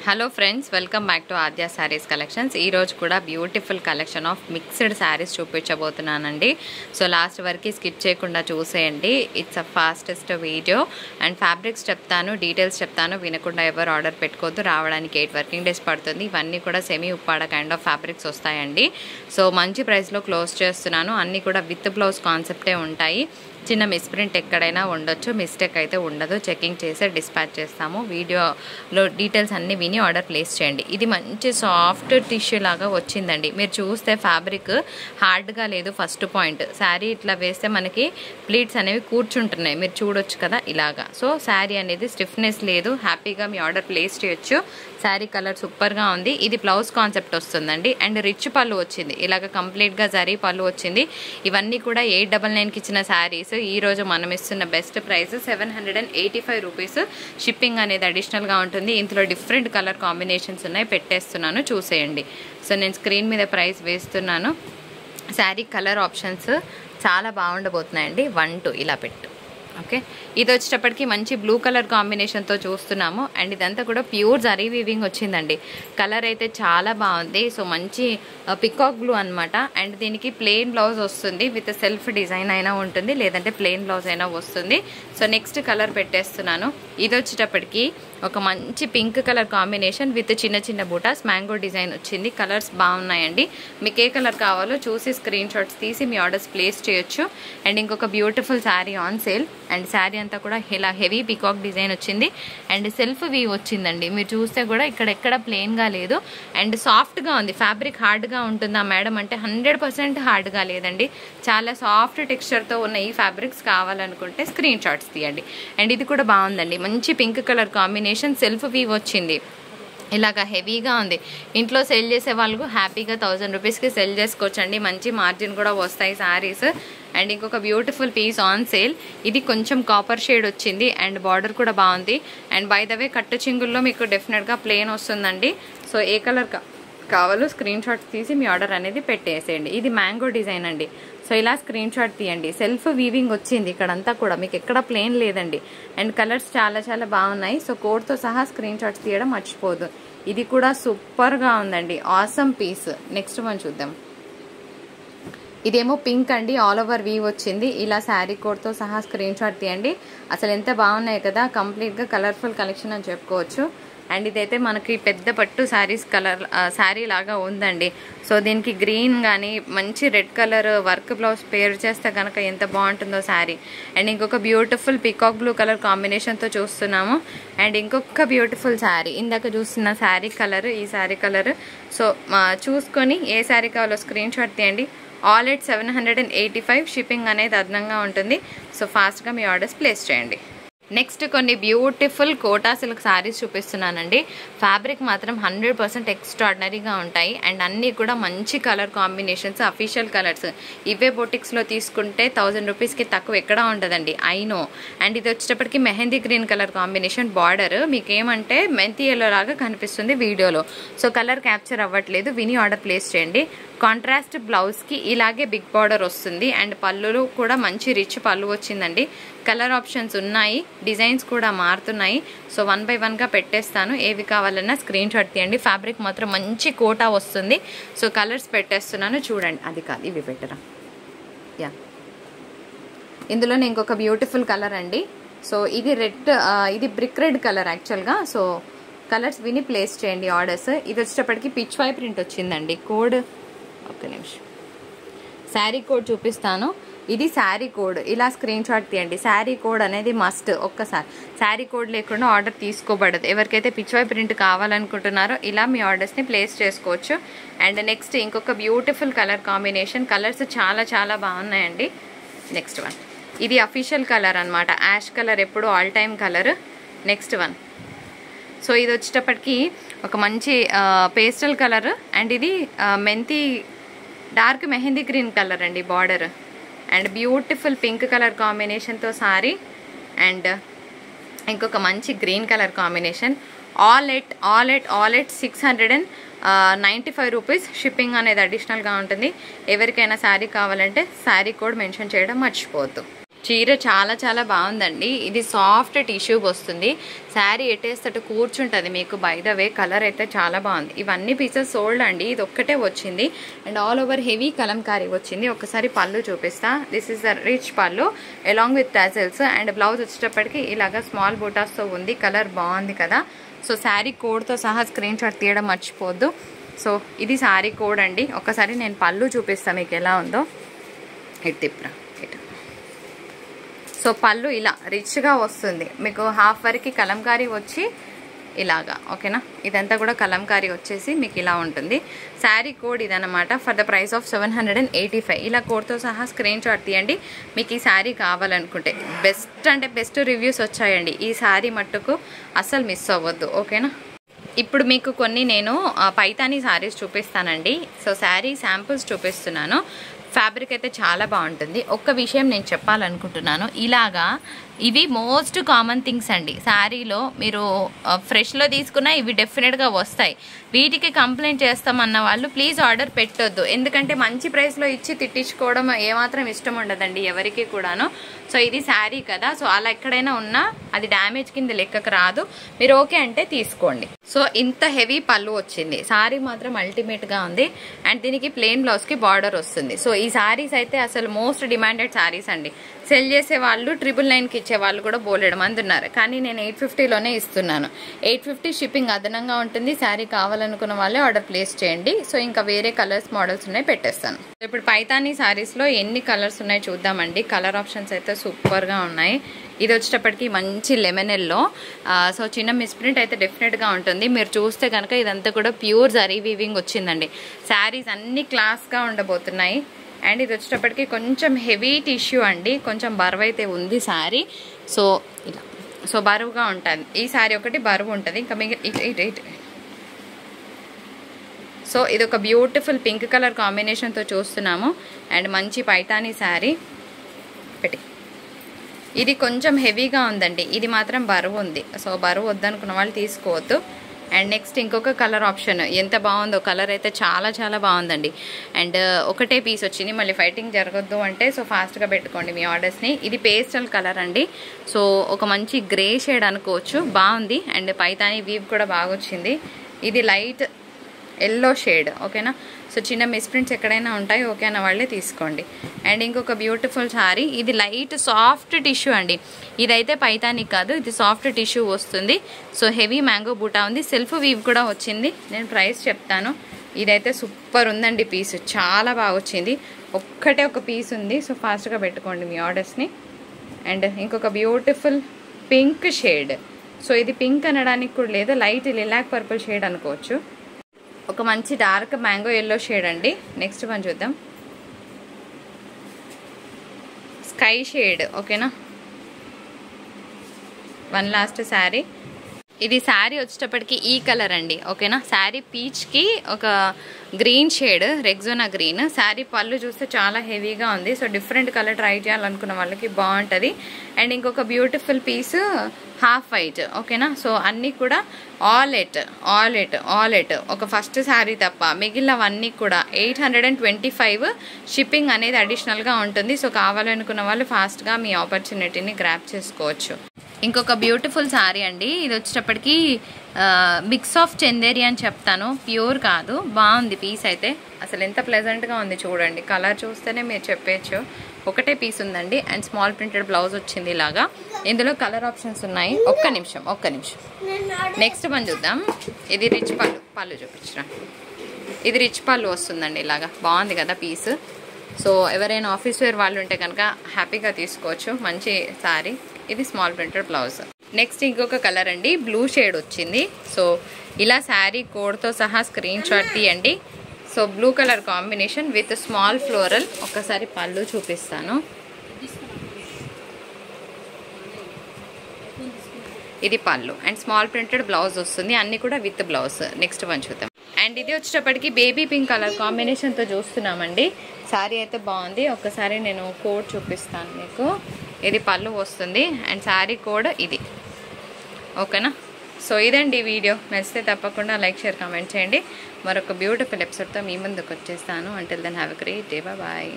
Hello friends, welcome back to Aadya Sarees collections. ఈరోజు కూడా beautiful collection of mixed sarees చూపించబోతున్నానండి. So last వరకు స్కిప్ చేయకుండా చూసేయండి. It's a fastest video and fabrics చెప్తాను, డీటెయిల్స్ చెప్తాను. వినకుండా ఎవరు ఆర్డర్ పెట్టుకోవద్దు. రావడానికి 8 వర్కింగ్ డేస్ పడుతుంది. ఇవన్నీ కూడా semi Uppada kind of fabrics వస్తాయండి. సో మంచి ప్రైస్లో క్లోజ్ చేస్తున్నాను. అన్నీ కూడా విత్ బ్లౌజ్ కాన్సెప్టే ఉంటాయి. చిన్న మిస్ప్రింట్ ఎక్కడైనా ఉండొచ్చు, మిస్టేక్ అయితే ఉండదు. చెకింగ్ చేసి డిస్పాచ్ చేస్తాము. వీడియోలో డీటెయిల్స్ అన్నీ విని ఆర్డర్ ప్లేస్ చేయండి. ఇది మంచి సాఫ్ట్ టిష్యూ లాగా వచ్చిందండి. మీరు చూస్తే ఫ్యాబ్రిక్ హార్డ్గా లేదు. ఫస్ట్ పాయింట్, శారీ ఇట్లా వేస్తే మనకి ప్లీట్స్ అనేవి కూర్చుంటున్నాయి, మీరు చూడొచ్చు కదా ఇలాగా. సో శారీ అనేది స్టిఫ్నెస్ లేదు. హ్యాపీగా మీ ఆర్డర్ ప్లేస్ చేయొచ్చు. శారీ కలర్ సూపర్గా ఉంది. ఇది బ్లౌజ్ కాన్సెప్ట్ వస్తుందండి. అండ్ రిచ్ పళ్ళు వచ్చింది, ఇలాగ కంప్లీట్గా జరీ పళ్ళు వచ్చింది. ఇవన్నీ కూడా 899కి ఇచ్చిన శారీస్. ఈరోజు మనం ఇస్తున్న బెస్ట్ ప్రైస్ 785 రూపీస్. షిప్పింగ్ అనేది అడిషనల్గా ఉంటుంది. ఇందులో డిఫరెంట్ కలర్ కాంబినేషన్స్ ఉన్నాయి, పెట్టేస్తున్నాను చూసేయండి. సో నేను స్క్రీన్ మీద ప్రైస్ వేస్తున్నాను. శారీ కలర్ ఆప్షన్స్ చాలా బాగుండబోతున్నాయండి. 1 2 ఇలా పెట్టు. ఓకే, ఇది వచ్చేటప్పటికి మంచి బ్లూ కలర్ కాంబినేషన్తో చూస్తున్నాము. అండ్ ఇదంతా కూడా ప్యూర్ జరీ వీవింగ్ వచ్చిందండి. కలర్ అయితే చాలా బాగుంది. సో మంచి పికాక్ బ్లూ అనమాట. అండ్ దీనికి ప్లెయిన్ బ్లౌజ్ వస్తుంది, విత్ సెల్ఫ్ డిజైన్ అయినా ఉంటుంది, లేదంటే ప్లెయిన్ బ్లౌజ్ అయినా వస్తుంది. సో నెక్స్ట్ కలర్ పెట్టేస్తున్నాను. ఇది వచ్చేటప్పటికి ఒక మంచి పింక్ కలర్ కాంబినేషన్ విత్ చిన్న చిన్న బూటాస్, మ్యాంగో డిజైన్ వచ్చింది. కలర్స్ బాగున్నాయండి. మీకు ఏ కలర్ కావాలో చూసి స్క్రీన్ షాట్స్ తీసి మీ ఆర్డర్స్ ప్లేస్ చేయొచ్చు. అండ్ ఇంకొక beautiful sari on sale. And sari అంతా కూడా ఇలా హెవీ పికాక్ డిజైన్ వచ్చింది. అండ్ సెల్ఫ్ వీవ్ వచ్చిందండి. మీరు చూస్తే కూడా ఇక్కడ ప్లెయిన్గా లేదు. అండ్ సాఫ్ట్గా ఉంది. ఫ్యాబ్రిక్ హార్డ్గా ఉంటుందా మేడం అంటే 100% హార్డ్గా లేదండి. చాలా సాఫ్ట్ టెక్స్చర్తో ఉన్న ఈ ఫ్యాబ్రిక్స్ కావాలనుకుంటే స్క్రీన్ షాట్స్ తీయండి. అండ్ ఇది కూడా బాగుందండి. మంచి pink colour combination, self weave వచ్చింది. ఇలాగా హెవీగా ఉంది. ఇంట్లో సెల్ చేసే వాళ్ళకు హ్యాపీగా 1000 రూపీస్కి సెల్ చేసుకోవచ్చండి. మంచి మార్జిన్ కూడా వస్తాయి శారీస్. అండ్ ఇంకొక బ్యూటిఫుల్ పీస్ ఆన్ సేల్. ఇది కొంచెం కాపర్ షేడ్ వచ్చింది. అండ్ బార్డర్ కూడా బాగుంది. అండ్ బై ద వే కట్టు చింగుల్లో మీకు డెఫినెట్గా ప్లెయిన్ వస్తుందండి. సో ఏ కలర్ కావాలో స్క్రీన్ షాట్స్ తీసి మీ ఆర్డర్ అనేది పెట్టేసేయండి. ఇది మ్యాంగో డిజైన్ అండి. సో ఇలా స్క్రీన్ షాట్ తీయండి. సెల్ఫ్ వీవింగ్ వచ్చింది ఇక్కడంతా కూడా, మీకు ఎక్కడ ప్లెయిన్ లేదండి. అండ్ కలర్స్ చాలా చాలా బాగున్నాయి. సో కోడ్తో సహా స్క్రీన్ షాట్స్ తీయడం మర్చిపోదు. ఇది కూడా సూపర్గా ఉందండి. Awesome piece. నెక్స్ట్ వన్ చూద్దాం. ఇదేమో పింక్ అండి, ఆల్ ఓవర్ వీవ్ వచ్చింది. ఇలా శారీ కోడ్తో సహా స్క్రీన్ షాట్ తీయండి. అసలు ఎంత బాగున్నాయి కదా, కంప్లీట్గా కలర్ఫుల్ కలెక్షన్ అని చెప్పుకోవచ్చు. అండ్ ఇదైతే మనకి పెద్ద పట్టు శారీస్ కలర్ శారీ లాగా ఉందండి. సో దీనికి గ్రీన్ కానీ మంచి రెడ్ కలర్ వర్క్ బ్లౌజ్ పేర్ చేస్తే కనుక ఎంత బాగుంటుందో శారీ. అండ్ ఇంకొక బ్యూటిఫుల్ పికాక్ బ్లూ కలర్ కాంబినేషన్తో చూస్తున్నాము. అండ్ ఇంకొక బ్యూటిఫుల్ శారీ, ఇందాక చూస్తున్న శారీ కలర్, ఈ శారీ కలర్. సో చూసుకొని ఏ శారీ కావాలో స్క్రీన్ షాట్ తీయండి. All at 785. షిప్పింగ్ అనేది అదనంగా ఉంటుంది. సో ఫాస్ట్గా మీ ఆర్డర్స్ ప్లేస్ చేయండి. నెక్స్ట్ కొన్ని బ్యూటిఫుల్ కోటా సిల్క్ శారీస్ చూపిస్తున్నానండి. ఫ్యాబ్రిక్ మాత్రం 100% ఎక్స్ట్రాడినరీగా ఉంటాయి. అండ్ అన్నీ కూడా మంచి కలర్ కాంబినేషన్స్, అఫీషియల్ కలర్స్. ఇవే బొటిక్స్లో తీసుకుంటే 1000 రూపీస్కి తక్కువ ఎక్కడా ఉండదండి, ఐ నో. అండ్ ఇది వచ్చేటప్పటికి mehndi green colour combination. Border మీకు ఏమంటే మెంతి ఎల్లో లాగా కనిపిస్తుంది వీడియోలో. సో కలర్ క్యాప్చర్ అవ్వట్లేదు, విని ఆర్డర్ ప్లేస్ చేయండి. కాంట్రాస్ట్ బ్లౌజ్కి ఇలాగే బిగ్ బార్డర్ వస్తుంది. అండ్ పళ్ళులు కూడా మంచి రిచ్ పళ్ళు వచ్చిందండి. కలర్ ఆప్షన్స్ ఉన్నాయి, డిజైన్స్ కూడా మారుతున్నాయి. సో 1 by 1గా పెట్టేస్తాను. ఏవి కావాలన్నా స్క్రీన్ షాట్ తీయండి. ఫ్యాబ్రిక్ మాత్రం మంచి కోటా వస్తుంది. సో కలర్స్ పెట్టేస్తున్నాను చూడండి. అది కాదు, ఇవి పెట్టరా. యా, ఇందులో ఇంకొక బ్యూటిఫుల్ కలర్ అండి. సో ఇది రెడ్, ఇది బ్రిక్ రెడ్ కలర్ యాక్చువల్గా. సో కలర్స్ విని ప్లేస్ చేయండి ఆర్డర్స్. ఇది వచ్చేటప్పటికి పిచ్ వై ప్రింట్ వచ్చిందండి. కోడ్ ఒక్క నిమిషం, శారీ కోడ్ చూపిస్తాను. ఇది శారీ కోడ్. ఇలా స్క్రీన్ షాట్ తీయండి. శారీ కోడ్ అనేది మస్ట్. ఒక్కసారి శారీ కోడ్ లేకుండా ఆర్డర్ తీసుకోబడదు. ఎవరికైతే పిచ్వై ప్రింట్ కావాలనుకుంటున్నారో ఇలా మీ ఆర్డర్స్ని ప్లేస్ చేసుకోవచ్చు. అండ్ నెక్స్ట్ ఇంకొక బ్యూటిఫుల్ కలర్ కాంబినేషన్. కలర్స్ చాలా చాలా బాగున్నాయండి. నెక్స్ట్ వన్, ఇది అఫీషియల్ కలర్ అనమాట. యాష్ కలర్ ఎప్పుడు all time colour. Next one, so ఇది వచ్చేటప్పటికి ఒక మంచి పేస్టల్ కలర్. అండ్ ఇది మెంతి డార్క్ మెహందీ గ్రీన్ కలర్ అండి border. And beautiful pink colour కాంబినేషన్తో సారీ. అండ్ ఇంకొక మంచి green colour combination. All at 695 rupees. Shipping అనేది అడిషనల్గా ఉంటుంది. ఎవరికైనా శారీ కావాలంటే శారీ కోడ్ మెన్షన్ చేయడం మర్చిపోవద్దు. చీర చాలా చాలా బాగుందండి. ఇది సాఫ్ట్ టిష్యూ వస్తుంది. శారీ ఎట్టేస్తట్టు కూర్చుంటుంది మీకు. బై ద వే కలర్ అయితే చాలా బాగుంది. ఇవన్నీ పీసెస్ సోల్డ్ అండి. ఇది ఒక్కటే వచ్చింది and all over heavy Kalamkari వచ్చింది. ఒకసారి పళ్ళు చూపిస్తా. దిస్ ఇస్ ద రిచ్ పళ్ళు along with tassels and blouse వచ్చేటప్పటికి ఇలాగా స్మాల్ బూటాస్తో ఉంది. కలర్ బాగుంది కదా. సో శారీ కోడ్తో సహా స్క్రీన్ షాట్ తీయడం మర్చిపోద్దు. సో ఇది శారీ కోడ్ అండి. ఒకసారి నేను పళ్ళు చూపిస్తాను మీకు ఎలా ఉందో. ఇటు తిప్పరా. సో పళ్ళు ఇలా రిచ్గా వస్తుంది మీకు. హాఫ్ వరకు కలంకారీ వచ్చి ఇలాగా ఓకేనా. ఇదంతా కూడా కలంకారీ వచ్చేసి మీకు ఇలా ఉంటుంది. శారీ కోడ్ ఇదనమాట. For the price of 785. ఇలా కోడ్తో సహా స్క్రీన్ షాట్ తీయండి మీకు ఈ శారీ కావాలనుకుంటే. బెస్ట్ అంటే బెస్ట్ రివ్యూస్ వచ్చాయండి. ఈ శారీ మట్టుకు అస్సలు మిస్ అవ్వద్దు ఓకేనా. ఇప్పుడు మీకు కొన్ని నేను పైతానీ శారీస్ చూపిస్తానండి. సో శారీ శాంపుల్స్ చూపిస్తున్నాను. ఫ్యాబ్రిక్ అయితే చాలా బాగుంటుంది. ఒక్క విషయం నేను చెప్పాలనుకుంటున్నాను. ఇలాగా ఇవి మోస్ట్ కామన్ థింగ్స్ అండి. శారీలో మీరు ఫ్రెష్లో తీసుకున్నా ఇవి డెఫినెట్గా వస్తాయి. వీటికి కంప్లైంట్ చేస్తామన్న వాళ్ళు ప్లీజ్ ఆర్డర్ పెట్టొద్దు. ఎందుకంటే మంచి ప్రైస్లో ఇచ్చి తిట్టించుకోవడం ఏమాత్రం ఇష్టం ఉండదండి ఎవరికి కూడాను. సో ఇది శారీ కదా. సో అలా ఎక్కడైనా ఉన్నా అది డ్యామేజ్ కింద లెక్కకు రాదు. మీరు ఓకే అంటే తీసుకోండి. సో ఇంత హెవీ పళ్ళు వచ్చింది. శారీ మాత్రం అల్టిమేట్గా ఉంది అండ్ దీనికి ప్లెయిన్ బ్లౌజ్కి బార్డర్ వస్తుంది. సో ఈ శారీస్ అయితే అసలు మోస్ట్ డిమాండెడ్ శారీస్ అండి. సెల్ చేసే వాళ్ళు 999కి ఇచ్చే వాళ్ళు కూడా బోలెడు మంది ఉన్నారు. కానీ నేను 850లోనే ఇస్తున్నాను. 850 షిప్పింగ్ అదనంగా ఉంటుంది. శారీ కావాలనుకున్న వాళ్ళే ఆర్డర్ ప్లేస్ చేయండి. సో ఇంకా వేరే కలర్స్ మోడల్స్ ఉన్నాయి పెట్టేస్తాను. ఇప్పుడు పైతానీ శారీస్లో ఎన్ని కలర్స్ ఉన్నాయి చూద్దామండి. కలర్ ఆప్షన్స్ అయితే సూపర్గా ఉన్నాయి. ఇది వచ్చేటప్పటికి మంచి లెమన్ ఎల్లో. సో చిన్న మిస్ప్రింట్ అయితే డెఫినెట్గా ఉంటుంది. మీరు చూస్తే కనుక ఇదంతా కూడా ప్యూర్ జరీ వీవింగ్ వచ్చిందండి. శారీస్ అన్ని క్లాస్గా ఉండబోతున్నాయి. అండ్ ఇది వచ్చేటప్పటికి కొంచెం హెవీ టిష్యూ అండి. కొంచెం బరువు అయితే ఉంది శారీ. సో ఇలా సో బరువుగా ఉంటుంది. ఈ శారీ ఒకటి బరువు ఉంటుంది. ఇంకా ఇటు సో ఇది ఒక బ్యూటిఫుల్ పింక్ కలర్ కాంబినేషన్తో చూస్తున్నాము. అండ్ మంచి పైతానీ శారీ పెట్టి ఇది కొంచెం హెవీగా ఉందండి. ఇది మాత్రం బరువు ఉంది. సో బరువు వద్దనుకున్న వాళ్ళు తీసుకోవద్దు. అండ్ నెక్స్ట్ ఇంకొక కలర్ ఆప్షన్ ఎంత బాగుందో. కలర్ అయితే చాలా చాలా బాగుందండి. అండ్ ఒకటే పీస్ వచ్చింది. మళ్ళీ ఫైటింగ్ జరగొద్దు అంటే సో ఫాస్ట్గా పెట్టుకోండి మీ ఆర్డర్స్ని. ఇది పేస్టల్ కలర్ అండి. సో ఒక మంచి గ్రే షేడ్ అనుకోవచ్చు. బాగుంది. అండ్ పైతానీ వీవ్ కూడా బాగా వచ్చింది. ఇది లైట్ ఎల్లో షేడ్ ఓకేనా. సో చిన్న మిస్ప్రింట్స్ ఎక్కడైనా ఉంటాయి ఓకే అన్న వాళ్ళే తీసుకోండి. అండ్ ఇంకొక బ్యూటిఫుల్ శారీ. ఇది లైట్ సాఫ్ట్ టిష్యూ అండి. ఇదైతే పైతానీ కాదు, ఇది సాఫ్ట్ టిష్యూ వస్తుంది. సో హెవీ మ్యాంగో బూటా ఉంది. సెల్ఫ్ వీవ్ కూడా వచ్చింది. నేను ప్రైస్ చెప్తాను. ఇదైతే సూపర్ ఉందండి. పీస్ చాలా బాగా వచ్చింది. ఒక్కటే ఒక పీస్ ఉంది. సో ఫాస్ట్గా పెట్టుకోండి మీ ఆర్డర్స్ని. అండ్ ఇంకొక బ్యూటిఫుల్ పింక్ షేడ్. సో ఇది పింక్ అనడానికి కూడా లేదు, లైట్ లిలాక్ పర్పుల్ షేడ్ అనుకోవచ్చు. ఒక మంచి డార్క్ మ్యాంగో ఎల్లో షేడ్ అండి. నెక్స్ట్ వన్ చూద్దాం. స్కై షేడ్ ఓకేనా. One last sari. ఇది శారీ వచ్చేటప్పటికి ఈ కలర్ అండి ఓకేనా. శారీ పీచ్కి ఒక green shade, Rexona green. Sari పళ్ళు చూస్తే చాలా హెవీగా ఉంది. సో డిఫరెంట్ కలర్ ట్రై చేయాలనుకున్న వాళ్ళకి బాగుంటుంది. అండ్ ఇంకొక బ్యూటిఫుల్ పీస్ హాఫ్ వైట్ ఓకేనా. సో అన్నీ కూడా ఆల్ ఎట్ ఒక ఫస్ట్ శారీ తప్ప మిగిలినవన్నీ కూడా 825 షిప్పింగ్ అనేది అడిషనల్గా ఉంటుంది. సో కావాలనుకున్న వాళ్ళు ఫాస్ట్గా మీ ఆపర్చునిటీని గ్రాప్ చేసుకోవచ్చు. ఇంకొక బ్యూటిఫుల్ శారీ అండి. ఇది వచ్చేటప్పటికి మిక్స్ ఆఫ్ చందేరి అని చెప్తాను, ప్యూర్ కాదు. బాగుంది పీస్ అయితే. అసలు ఎంత ప్లెజెంట్గా ఉంది చూడండి. కలర్ చూస్తేనే మీరు చెప్పేచ్చు. ఒకటే పీస్ ఉందండి. అండ్ స్మాల్ ప్రింటెడ్ బ్లౌజ్ వచ్చింది ఇలాగా. ఇందులో కలర్ ఆప్షన్స్ ఉన్నాయి. ఒక్క నిమిషం. నెక్స్ట్ వన్ చూద్దాం. ఇది రిచ్ పళ్ళు చూపించరా. ఇది రిచ్ పళ్ళు వస్తుందండి ఇలాగా. బాగుంది కదా పీస్. సో ఎవరైనా ఆఫీస్ వేర్ వాళ్ళు ఉంటే కనుక హ్యాపీగా తీసుకోవచ్చు. మంచి శారీ. ఇది స్మాల్ ప్రింటెడ్ బ్లౌజ్. నెక్స్ట్ ఇంకొక కలర్ అండి. బ్లూ షేడ్ వచ్చింది. సో ఇలా శారీ కోడ్తో సహా స్క్రీన్ షాట్ తీయండి. So blue colour combination with small floral. ఒకసారి పళ్ళు చూపిస్తాను. ఇది పళ్ళు అండ్ స్మాల్ ప్రింటెడ్ బ్లౌజ్ వస్తుంది. అన్ని కూడా విత్ బ్లౌజ్. నెక్స్ట్ వన్ చూద్దాం. అండ్ ఇది వచ్చేటప్పటికి బేబీ పింక్ కలర్ కాంబినేషన్తో చూస్తున్నామండి. శారీ అయితే బాగుంది. ఒక్కసారి నేను కోడ్ చూపిస్తాను మీకు. ఇది పళ్ళు వస్తుంది అండ్ శారీ కోడ్ ఇది ఓకేనా. సో ఇదండి వీడియో. నచ్చితే తప్పకుండా లైక్ షేర్ కామెంట్ చేయండి. మరొక బ్యూటిఫుల్ ఎపిసోడ్తో మీ ముందుకు వచ్చేస్తాను. Until then have a great day. Bye.